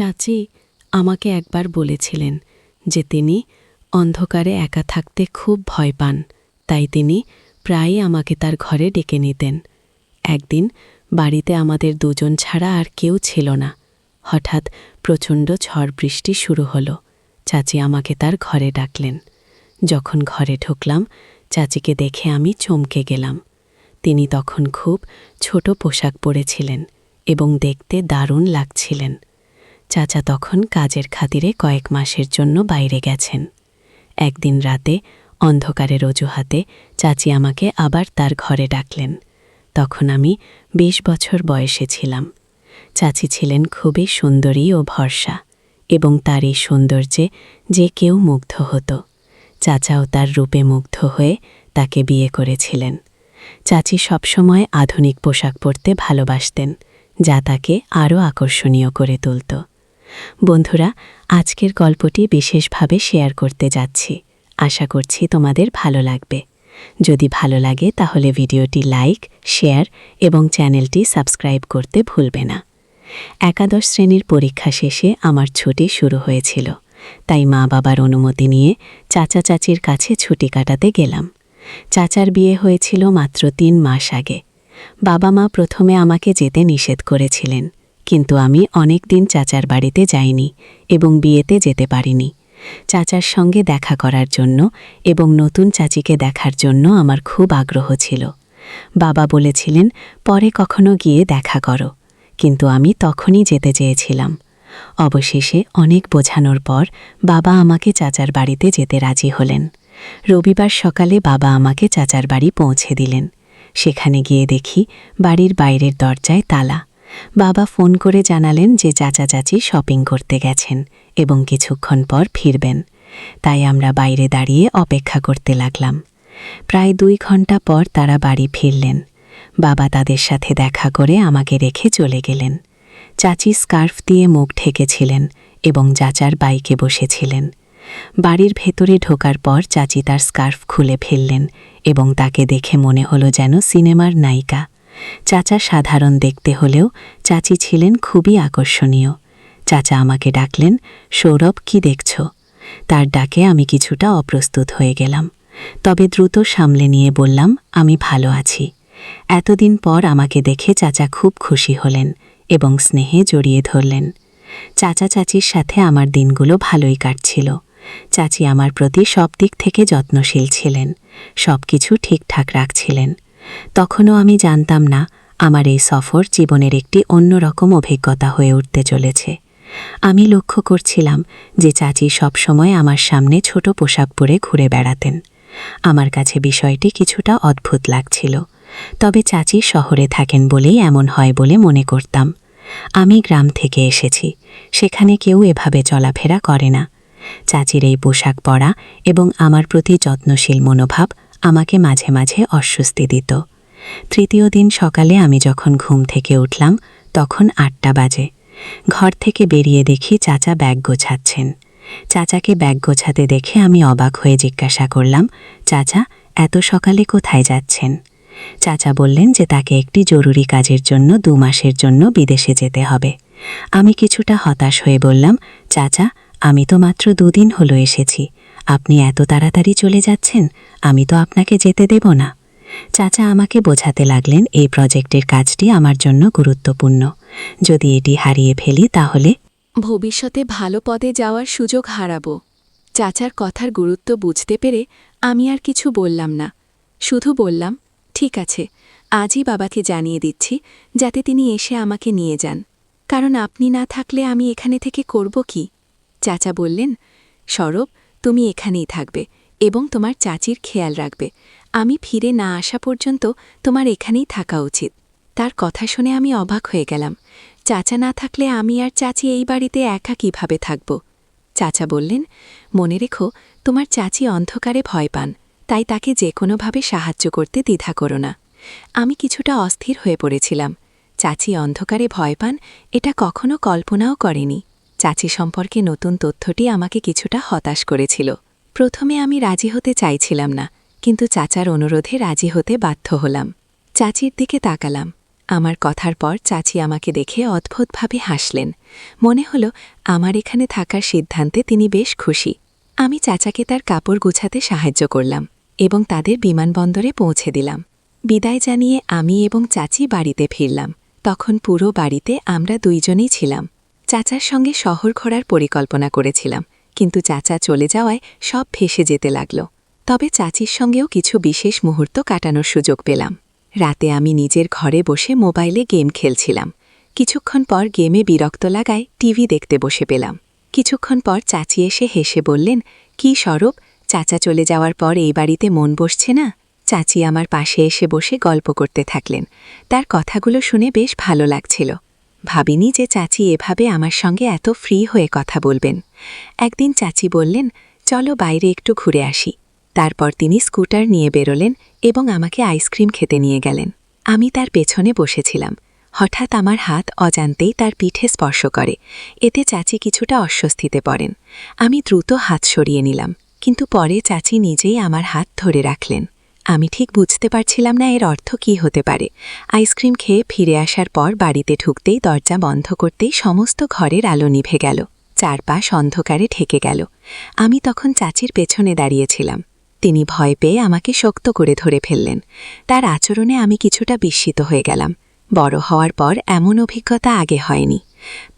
চাচি আমাকে একবার বলেছিলেন যে তিনি অন্ধকারে একা থাকতে খুব ভয় পান, তাই তিনি প্রায়ই আমাকে তার ঘরে ডেকে নিতেন। একদিন বাড়িতে আমাদের দুজন ছাড়া আর কেউ ছিল না। হঠাৎ প্রচণ্ড ঝড় বৃষ্টি শুরু হলো। চাচি আমাকে তার ঘরে ডাকলেন। যখন ঘরে ঢুকলাম, চাচিকে দেখে আমি চমকে গেলাম। তিনি তখন খুব ছোট পোশাক পরেছিলেন এবং দেখতে দারুণ লাগছিলেন। চাচা তখন কাজের খাতিরে কয়েক মাসের জন্য বাইরে গেছেন। একদিন রাতে অন্ধকারের অজুহাতে চাচি আমাকে আবার তার ঘরে ডাকলেন। তখন আমি ২০ বছর বয়সে ছিলাম। চাচি ছিলেন খুবই সুন্দরী ও ভরসা, এবং তার এই সৌন্দর্যে যে কেউ মুগ্ধ হতো। চাচাও তার রূপে মুগ্ধ হয়ে তাকে বিয়ে করেছিলেন। চাচি সবসময় আধুনিক পোশাক পরতে ভালোবাসতেন, যা তাকে আরও আকর্ষণীয় করে তুলত। বন্ধুরা, আজকের গল্পটি বিশেষভাবে শেয়ার করতে যাচ্ছি। আশা করছি তোমাদের ভালো লাগবে। যদি ভালো লাগে তাহলে ভিডিওটি লাইক, শেয়ার এবং চ্যানেলটি সাবস্ক্রাইব করতে ভুলবে না। একাদশ শ্রেণীর পরীক্ষা শেষে আমার ছুটি শুরু হয়েছিল, তাই মা বাবার অনুমতি নিয়ে চাচা চাচির কাছে ছুটি কাটাতে গেলাম। চাচার বিয়ে হয়েছিল মাত্র ৩ মাস আগে। বাবা মা প্রথমে আমাকে যেতে নিষেধ করেছিলেন, কিন্তু আমি অনেক দিন চাচার বাড়িতে যাইনি এবং বিয়েতে যেতে পারিনি। চাচার সঙ্গে দেখা করার জন্য এবং নতুন চাচিকে দেখার জন্য আমার খুব আগ্রহ ছিল। বাবা বলেছিলেন পরে কখনো গিয়ে দেখা করো, কিন্তু আমি তখনই যেতে চেয়েছিলাম। অবশেষে অনেক বোঝানোর পর বাবা আমাকে চাচার বাড়িতে যেতে রাজি হলেন। রবিবার সকালে বাবা আমাকে চাচার বাড়ি পৌঁছে দিলেন। সেখানে গিয়ে দেখি বাড়ির বাইরের দরজায় তালা। বাবা ফোন করে জানালেন যে চাচা চাচি শপিং করতে গেছেন এবং কিছুক্ষণ পর ফিরবেন। তাই আমরা বাইরে দাঁড়িয়ে অপেক্ষা করতে লাগলাম। প্রায় ২ ঘন্টা পর তারা বাড়ি ফিরলেন। বাবা তাদের সাথে দেখা করে আমাকে রেখে চলে গেলেন। চাচি স্কার্ফ দিয়ে মুখ ঢেকেছিলেন এবং চাচার বাইকে বসেছিলেন। বাড়ির ভেতরে ঢোকার পর চাচি তার স্কার্ফ খুলে ফেললেন এবং তাকে দেখে মনে হলো যেন সিনেমার নায়িকা। চাচা সাধারণ দেখতে হলেও চাচি ছিলেন খুবই আকর্ষণীয়। চাচা আমাকে ডাকলেন, সৌরভ, কি দেখছ? তার ডাকে আমি কিছুটা অপ্রস্তুত হয়ে গেলাম, তবে দ্রুত সামলে নিয়ে বললাম, আমি ভালো আছি। এতদিন পর আমাকে দেখে চাচা খুব খুশি হলেন এবং স্নেহে জড়িয়ে ধরলেন। চাচা চাচির সাথে আমার দিনগুলো ভালোই কাটছিল। চাচি আমার প্রতি সব দিক থেকে যত্নশীল ছিলেন, সব কিছু ঠিকঠাক রাখছিলেন। তখনও আমি জানতাম না আমার এই সফর জীবনের একটি অন্যরকম অভিজ্ঞতা হয়ে উঠতে চলেছে। আমি লক্ষ্য করছিলাম যে চাচি সবসময় আমার সামনে ছোট পোশাক পরে ঘুরে বেড়াতেন। আমার কাছে বিষয়টি কিছুটা অদ্ভুত লাগছিল, তবে চাচি শহরে থাকেন বলেই এমন হয় বলে মনে করতাম। আমি গ্রাম থেকে এসেছি, সেখানে কেউ এভাবে চলাফেরা করে না। চাচির এই পোশাক পরা এবং আমার প্রতি যত্নশীল মনোভাব আমাকে মাঝে মাঝে অস্বস্তি দিত। তৃতীয় দিন সকালে আমি যখন ঘুম থেকে উঠলাম তখন ৮টা বাজে। ঘর থেকে বেরিয়ে দেখি চাচা ব্যাগ গোছাচ্ছেন। চাচাকে ব্যাগ গোছাতে দেখে আমি অবাক হয়ে জিজ্ঞাসা করলাম, চাচা, এত সকালে কোথায় যাচ্ছেন? চাচা বললেন যে তাকে একটি জরুরি কাজের জন্য ২ মাসের জন্য বিদেশে যেতে হবে। আমি কিছুটা হতাশ হয়ে বললাম, চাচা, আমি তো মাত্র ২ দিন হলো এসেছি, আপনি এত তাড়াতাড়ি চলে যাচ্ছেন, আমি তো আপনাকে যেতে দেব না। চাচা আমাকে বোঝাতে লাগলেন এই প্রজেক্টের কাজটি আমার জন্য গুরুত্বপূর্ণ। যদি এটি হারিয়ে ফেলি তাহলে ভবিষ্যতে ভালো পদে যাওয়ার সুযোগ হারাবো। চাচার কথার গুরুত্ব বুঝতে পেরে আমি আর কিছু বললাম না, শুধু বললাম, ঠিক আছে, আজই বাবাকে জানিয়ে দিচ্ছি যাতে তিনি এসে আমাকে নিয়ে যান, কারণ আপনি না থাকলে আমি এখানে থেকে করব কি? চাচা বললেন, সৌরভ, তুমি এখানেই থাকবে এবং তোমার চাচির খেয়াল রাখবে। আমি ফিরে না আসা পর্যন্ত তোমার এখানেই থাকা উচিত। তার কথা শুনে আমি অবাক হয়ে গেলাম। চাচা না থাকলে আমি আর চাচি এই বাড়িতে একা কিভাবে থাকব? চাচা বললেন, মনে রেখো, তোমার চাচি অন্ধকারে ভয় পান, তাই তাকে যে কোনোভাবে সাহায্য করতে দ্বিধা করো না। আমি কিছুটা অস্থির হয়ে পড়েছিলাম। চাচি অন্ধকারে ভয় পান এটা কখনো কল্পনাও করেনি। চাচি সম্পর্কে নতুন তথ্যটি আমাকে কিছুটা হতাশ করেছিল। প্রথমে আমি রাজি হতে চাইছিলাম না, কিন্তু চাচার অনুরোধে রাজি হতে বাধ্য হলাম। চাচির দিকে তাকালাম। আমার কথার পর চাচি আমাকে দেখে অদ্ভুতভাবে হাসলেন। মনে হলো আমার এখানে থাকার সিদ্ধান্তে তিনি বেশ খুশি। আমি চাচাকে তার কাপড় গুছাতে সাহায্য করলাম এবং তাদের বিমানবন্দরে পৌঁছে দিলাম। বিদায় জানিয়ে আমি এবং চাচি বাড়িতে ফিরলাম। তখন পুরো বাড়িতে আমরা দুইজনেই ছিলাম। চাচার সঙ্গে শহর ঘোরার পরিকল্পনা করেছিলাম, কিন্তু চাচা চলে যাওয়ায় সব ভেসে যেতে লাগল। তবে চাচির সঙ্গেও কিছু বিশেষ মুহূর্ত কাটানোর সুযোগ পেলাম। রাতে আমি নিজের ঘরে বসে মোবাইলে গেম খেলছিলাম। কিছুক্ষণ পর গেমে বিরক্ত লাগায় টিভি দেখতে বসে পেলাম। কিছুক্ষণ পর চাচি এসে হেসে বললেন, কি স্বরূপ, চাচা চলে যাওয়ার পর এই বাড়িতে মন বসছে না? চাচি আমার পাশে এসে বসে গল্প করতে থাকলেন। তার কথাগুলো শুনে বেশ ভালো লাগছিল। ভাবিনি যে চাচি এভাবে আমার সঙ্গে এত ফ্রি হয়ে কথা বলবেন। একদিন চাচি বললেন, চলো বাইরে একটু ঘুরে আসি। তারপর তিনি স্কুটার নিয়ে বেরোলেন এবং আমাকে আইসক্রিম খেতে নিয়ে গেলেন। আমি তার পেছনে বসেছিলাম। হঠাৎ আমার হাত অজান্তেই তার পিঠে স্পর্শ করে। এতে চাচি কিছুটা অস্বস্তিতে পড়েন। আমি দ্রুত হাত সরিয়ে নিলাম, কিন্তু পরে চাচি নিজেই আমার হাত ধরে রাখলেন। আমি ঠিক বুঝতে পারছিলাম না এর অর্থ কী হতে পারে। আইসক্রিম খেয়ে ফিরে আসার পর বাড়িতে ঢুকতেই দরজা বন্ধ করতেই সমস্ত ঘরের আলো নিভে গেল। চারপাশ অন্ধকারে ঢেকে গেল। আমি তখন চাচির পেছনে দাঁড়িয়েছিলাম। তিনি ভয় পেয়ে আমাকে শক্ত করে ধরে ফেললেন। তার আচরণে আমি কিছুটা বিস্মিত হয়ে গেলাম। বড় হওয়ার পর এমন অভিজ্ঞতা আগে হয়নি।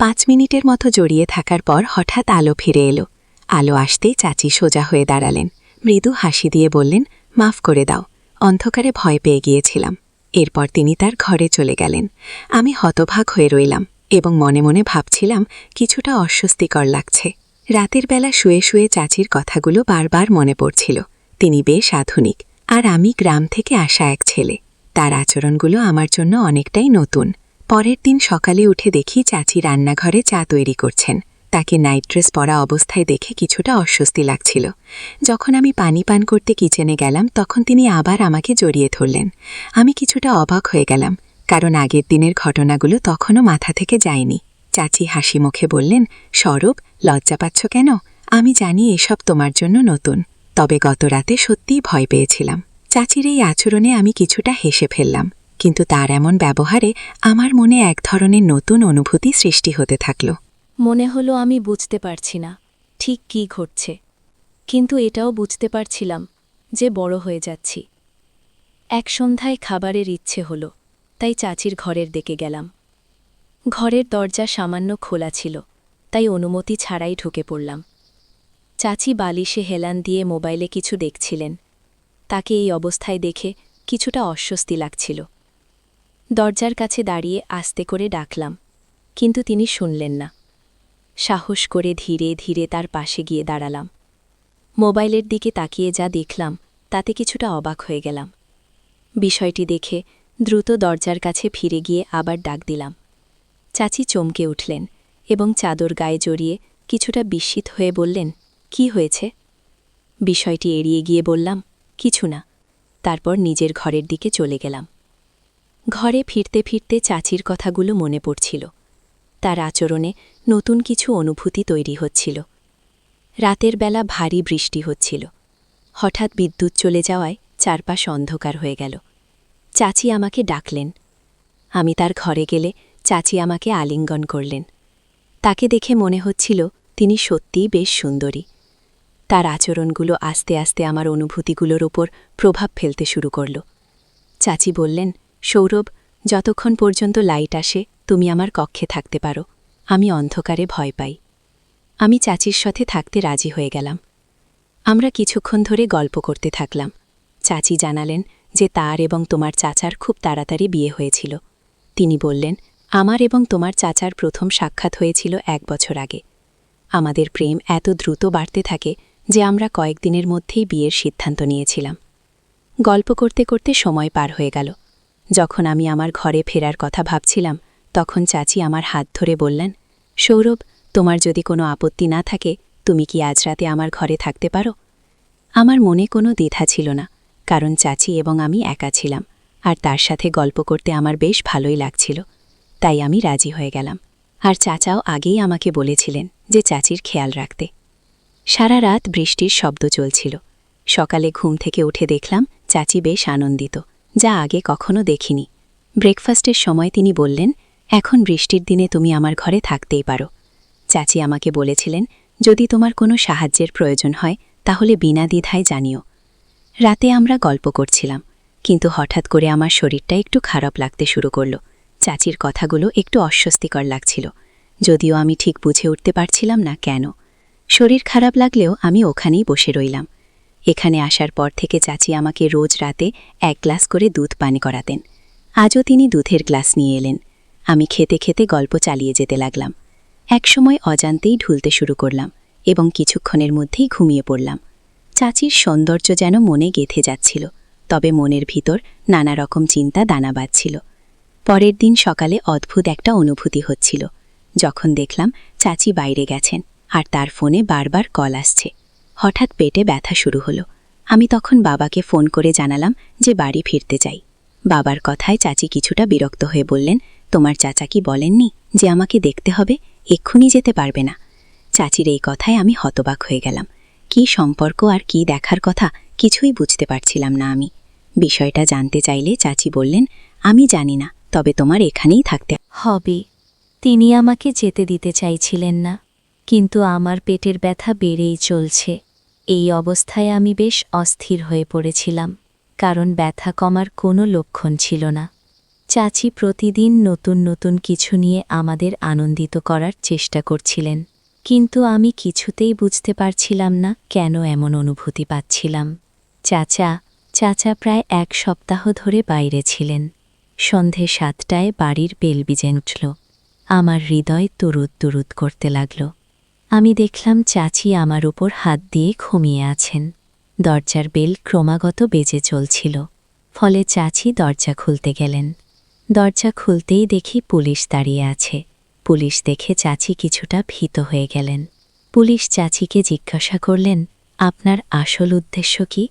5 মিনিটের মতো জড়িয়ে থাকার পর হঠাৎ আলো ফিরে এলো। আলো আসতেই চাচি সোজা হয়ে দাঁড়ালেন। মৃদু হাসি দিয়ে বললেন, মাফ করে দাও, অন্ধকারে ভয় পেয়ে গিয়েছিলাম। এরপর তিনি তার ঘরে চলে গেলেন। আমি হতভাগ হয়ে রইলাম এবং মনে মনে ভাবছিলাম কিছুটা অস্বস্তিকর লাগছে। রাতের বেলা শুয়ে শুয়ে চাচির কথাগুলো বারবার মনে পড়ছিল। তিনি বেশ আধুনিক, আর আমি গ্রাম থেকে আসা এক ছেলে। তার আচরণগুলো আমার জন্য অনেকটাই নতুন। পরের দিন সকালে উঠে দেখি চাচি রান্নাঘরে চা তৈরি করছেন। তাকে নাইট ড্রেস পরা অবস্থায় দেখে কিছুটা অস্বস্তি লাগছিল। যখন আমি পানি পান করতে কিচেনে গেলাম তখন তিনি আবার আমাকে জড়িয়ে ধরলেন। আমি কিছুটা অবাক হয়ে গেলাম, কারণ আগের দিনের ঘটনাগুলো তখনও মাথা থেকে যায়নি। চাচি হাসি মুখে বললেন, স্বরূপ, লজ্জা পাচ্ছ কেন? আমি জানি এসব তোমার জন্য নতুন, তবে গত রাতে সত্যিই ভয় পেয়েছিলাম। চাচির এই আচরণে আমি কিছুটা হেসে ফেললাম, কিন্তু তার এমন ব্যবহারে আমার মনে এক ধরনের নতুন অনুভূতি সৃষ্টি হতে থাকল। মনে হলো আমি বুঝতে পারছি না ঠিক কী ঘটছে, কিন্তু এটাও বুঝতে পারছিলাম যে বড় হয়ে যাচ্ছি। এক সন্ধ্যায় খাবারের ইচ্ছে হলো, তাই চাচির ঘরের দিকে গেলাম। ঘরের দরজা সামান্য খোলা ছিল, তাই অনুমতি ছাড়াই ঢুকে পড়লাম। চাচি বালিশে হেলান দিয়ে মোবাইলে কিছু দেখছিলেন। তাকে এই অবস্থায় দেখে কিছুটা অস্বস্তি লাগছিল। দরজার কাছে দাঁড়িয়ে আস্তে করে ডাকলাম, কিন্তু তিনি শুনলেন না। সাহস করে ধীরে ধীরে তার পাশে গিয়ে দাঁড়ালাম। মোবাইলের দিকে তাকিয়ে যা দেখলাম তাতে কিছুটা অবাক হয়ে গেলাম। বিষয়টি দেখে দ্রুত দরজার কাছে ফিরে গিয়ে আবার ডাক দিলাম। চাচি চমকে উঠলেন এবং চাদর গায়ে জড়িয়ে কিছুটা বিস্মিত হয়ে বললেন, কি হয়েছে? বিষয়টি এড়িয়ে গিয়ে বললাম, কিছু না। তারপর নিজের ঘরের দিকে চলে গেলাম। ঘরে ফিরতে ফিরতে চাচির কথাগুলো মনে পড়ছিল। তার আচরণে নতুন কিছু অনুভূতি তৈরি হচ্ছিল। রাতের বেলা ভারী বৃষ্টি হচ্ছিল। হঠাৎ বিদ্যুৎ চলে যাওয়ায় চারপাশ অন্ধকার হয়ে গেল। চাচি আমাকে ডাকলেন। আমি তার ঘরে গেলে চাচি আমাকে আলিঙ্গন করলেন। তাকে দেখে মনে হচ্ছিল তিনি সত্যিই বেশ সুন্দরী। তার আচরণগুলো আস্তে আস্তে আমার অনুভূতিগুলোর ওপর প্রভাব ফেলতে শুরু করল। চাচি বললেন, সৌরভ, যতক্ষণ পর্যন্ত লাইট আসে তুমি আমার কক্ষে থাকতে পারো, আমি অন্ধকারে ভয় পাই। আমি চাচির সাথে থাকতে রাজি হয়ে গেলাম। আমরা কিছুক্ষণ ধরে গল্প করতে থাকলাম। চাচি জানালেন যে তার এবং তোমার চাচার খুব তাড়াতাড়ি বিয়ে হয়েছিল। তিনি বললেন, আমার এবং তোমার চাচার প্রথম সাক্ষাৎ হয়েছিল 1 বছর আগে। আমাদের প্রেম এত দ্রুত বাড়তে থাকে যে আমরা কয়েকদিনের মধ্যেই বিয়ের সিদ্ধান্ত নিয়েছিলাম। গল্প করতে করতে সময় পার হয়ে গেল। যখন আমি আমার ঘরে ফেরার কথা ভাবছিলাম তখন চাচি আমার হাত ধরে বললেন, সৌরভ, তোমার যদি কোনো আপত্তি না থাকে তুমি কি আজ রাতে আমার ঘরে থাকতে পারো? আমার মনে কোনো দ্বিধা ছিল না, কারণ চাচি এবং আমি একা ছিলাম, আর তার সাথে গল্প করতে আমার বেশ ভালোই লাগছিল। তাই আমি রাজি হয়ে গেলাম। আর চাচাও আগেই আমাকে বলেছিলেন যে চাচির খেয়াল রাখতে। সারা রাত বৃষ্টির শব্দ চলছিল। সকালে ঘুম থেকে উঠে দেখলাম চাচি বেশ আনন্দিত, যা আগে কখনো দেখিনি। ব্রেকফাস্টের সময় তিনি বললেন, এখন বৃষ্টির দিনে তুমি আমার ঘরে থাকতেই পারো। চাচি আমাকে বলেছিলেন, যদি তোমার কোনো সাহায্যের প্রয়োজন হয় তাহলে বিনা দ্বিধায় জানিও। রাতে আমরা গল্প করছিলাম, কিন্তু হঠাৎ করে আমার শরীরটা একটু খারাপ লাগতে শুরু করল। চাচির কথাগুলো একটু অস্বস্তিকর লাগছিল, যদিও আমি ঠিক বুঝে উঠতে পারছিলাম না কেন। শরীর খারাপ লাগলেও আমি ওখানেই বসে রইলাম। এখানে আসার পর থেকে চাচি আমাকে রোজ রাতে 1 গ্লাস করে দুধ পান করাতেন। আজও তিনি দুধের গ্লাস নিয়ে এলেন। আমি খেতে খেতে গল্প চালিয়ে যেতে লাগলাম। একসময় অজান্তেই ঢুলতে শুরু করলাম এবং কিছুক্ষণের মধ্যেই ঘুমিয়ে পড়লাম। চাচির সৌন্দর্য যেন মনে গেঁথে যাচ্ছিল, তবে মনের ভিতর নানা রকম চিন্তা দানা বাঁধছিল। পরের দিন সকালে অদ্ভুত একটা অনুভূতি হচ্ছিল, যখন দেখলাম চাচি বাইরে গেছেন আর তার ফোনে বারবার কল আসছে। হঠাৎ পেটে ব্যথা শুরু হলো। আমি তখন বাবাকে ফোন করে জানালাম যে বাড়ি ফিরতে চাই। বাবার কথায় চাচি কিছুটা বিরক্ত হয়ে বললেন, তোমার চাচা কি বলেননি যে আমাকে দেখতে হবে, এক্ষুনি যেতে পারবে না? চাচির এই কথায় আমি হতবাক হয়ে গেলাম। কি সম্পর্ক আর কি দেখার কথা কিছুই বুঝতে পারছিলাম না আমি। বিষয়টা জানতে চাইলে চাচি বললেন, আমি জানি না, তবে তোমার এখানেই থাকতে হবে। তিনি আমাকে যেতে দিতে চাইছিলেন না, কিন্তু আমার পেটের ব্যথা বেড়েই চলছে। এই অবস্থায় আমি বেশ অস্থির হয়ে পড়েছিলাম, কারণ ব্যথা কমার কোনো লক্ষণ ছিল না। চাচি প্রতিদিন নতুন নতুন কিছু নিয়ে আমাদের আনন্দিত করার চেষ্টা করছিলেন, কিন্তু আমি কিছুতেই বুঝতে পারছিলাম না কেন এমন অনুভূতি পাচ্ছিলাম। চাচা প্রায় 1 সপ্তাহ ধরে বাইরে ছিলেন। সন্ধে 7টায় বাড়ির বেল বেজে উঠল। আমার হৃদয় তুরুত তুরুত করতে লাগল। আমি দেখলাম চাচি আমার উপর হাত দিয়ে ঘুমিয়ে আছেন। দরজার বেল ক্রমাগত বেজে চলছিল, ফলে চাচি দরজা খুলতে গেলেন। দরজা খুলতেই দেখি পুলিশ দাঁড়িয়ে আছে। পুলিশ দেখে চাচি কিছুটা ভীত হয়ে গেলেন। পুলিশ চাচিকে জিজ্ঞাসা করলেন, আপনার আসল উদ্দেশ্য কি?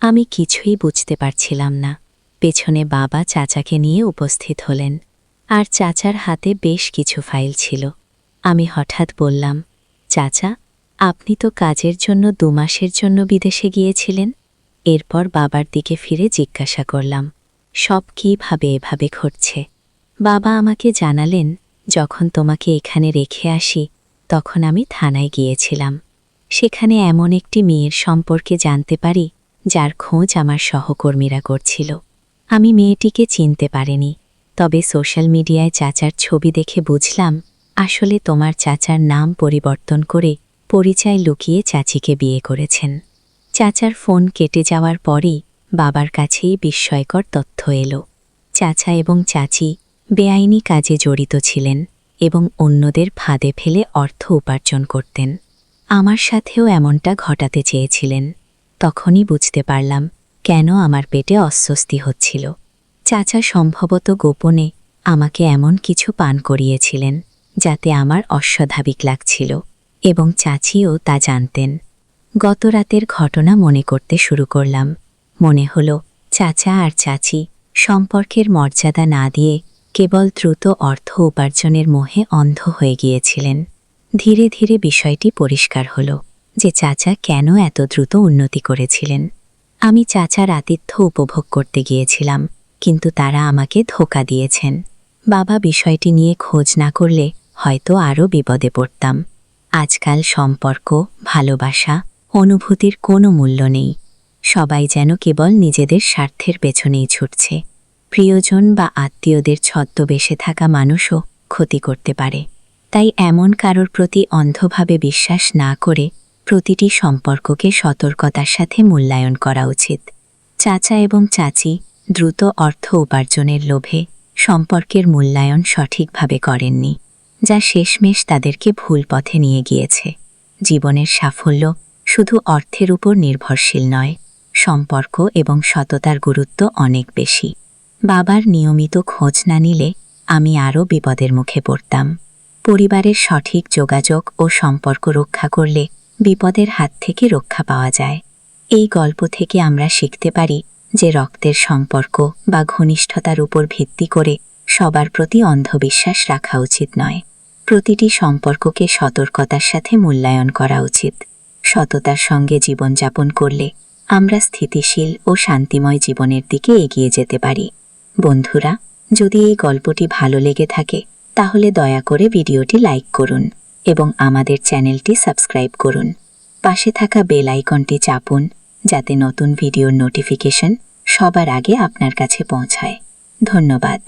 আমি কিছুই বুঝতে পারছিলাম না। পেছনে বাবা চাচাকে নিয়ে উপস্থিত হলেন, আর চাচার হাতে বেশ কিছু ফাইল ছিল। আমি হঠাৎ বললাম, চাচা, আপনি তো কাজের জন্য 2 মাসের জন্য বিদেশে গিয়েছিলেন। এরপর বাবার দিকে ফিরে জিজ্ঞাসা করলাম, সব কিভাবে এভাবে ঘটছে? বাবা আমাকে জানালেন, যখন তোমাকে এখানে রেখে আসি তখন আমি থানায় গিয়েছিলাম। সেখানে এমন একটি মেয়ের সম্পর্কে জানতে পারি যার খোঁজ আমার সহকর্মীরা করছিল। আমি মেয়েটিকে চিনতে পারিনি, তবে সোশ্যাল মিডিয়ায় চাচার ছবি দেখে বুঝলাম আসলে তোমার চাচার নাম পরিবর্তন করে পরিচয় লুকিয়ে চাচিকে বিয়ে করেছেন। চাচার ফোন কেটে যাওয়ার পরই বাবার কাছেই বিস্ময়কর তথ্য এলো। চাচা এবং চাচি বেআইনি কাজে জড়িত ছিলেন এবং অন্যদের ফাঁদে ফেলে অর্থ উপার্জন করতেন। আমার সাথেও এমনটা ঘটাতে চেয়েছিলেন। তখনই বুঝতে পারলাম কেন আমার পেটে অস্বস্তি হচ্ছিল। চাচা সম্ভবত গোপনে আমাকে এমন কিছু পান করিয়েছিলেন যাতে আমার অস্বাভাবিক লাগছিল, এবং চাচিও তা জানতেন। গত রাতের ঘটনা মনে করতে শুরু করলাম। মনে হলো চাচা আর চাচি সম্পর্কের মর্যাদা না দিয়ে কেবল দ্রুত অর্থ উপার্জনের মোহে অন্ধ হয়ে গিয়েছিলেন। ধীরে ধীরে বিষয়টি পরিষ্কার হলো যে চাচা কেন এত দ্রুত উন্নতি করেছিলেন। আমি চাচার আতিথ্য উপভোগ করতে গিয়েছিলাম, কিন্তু তারা আমাকে ধোঁকা দিয়েছেন। বাবা বিষয়টি নিয়ে খোঁজ না করলে হয়তো আরও বিপদে পড়তাম। আজকাল সম্পর্ক, ভালোবাসা, অনুভূতির কোনো মূল্য নেই। সবাই যেন কেবল নিজেদের স্বার্থের পেছনেই ছুটছে। প্রিয়জন বা আত্মীয়দের ছদ্মবেশে থাকা মানুষও ক্ষতি করতে পারে। তাই এমন কারোর প্রতি অন্ধভাবে বিশ্বাস না করে প্রতিটি সম্পর্ককে সতর্কতার সাথে মূল্যায়ন করা উচিত। চাচা এবং চাচি দ্রুত অর্থ উপার্জনের লোভে সম্পর্কের মূল্যায়ন সঠিকভাবে করেননি, যা শেষমেশ তাদেরকে ভুল পথে নিয়ে গিয়েছে। জীবনের সাফল্য শুধু অর্থের উপর নির্ভরশীল নয়, সম্পর্ক এবং সততার গুরুত্ব অনেক বেশি। বাবার নিয়মিত খোঁজ না নিলে আমি আরও বিপদের মুখে পড়তাম। পরিবারের সঠিক যোগাযোগ ও সম্পর্ক রক্ষা করলে বিপদের হাত থেকে রক্ষা পাওয়া যায়। এই গল্প থেকে আমরা শিখতে পারি যে রক্তের সম্পর্ক বা ঘনিষ্ঠতার উপর ভিত্তি করে সবার প্রতি অন্ধবিশ্বাস রাখা উচিত নয়। প্রতিটি সম্পর্ককে সতর্কতার সাথে মূল্যায়ন করা উচিত। সততার সঙ্গে জীবনযাপন করলে আমরা স্থিতিশীল ও শান্তিময় জীবনের দিকে এগিয়ে যেতে পারি। বন্ধুরা, যদি এই গল্পটি ভালো লেগে থাকে তাহলে দয়া করে ভিডিওটি লাইক করুন এবং আমাদের চ্যানেলটি সাবস্ক্রাইব করুন। পাশে থাকা বেল আইকনটি চাপুন যাতে নতুন ভিডিওর নোটিফিকেশন সবার আগে আপনার কাছে পৌঁছায়। ধন্যবাদ।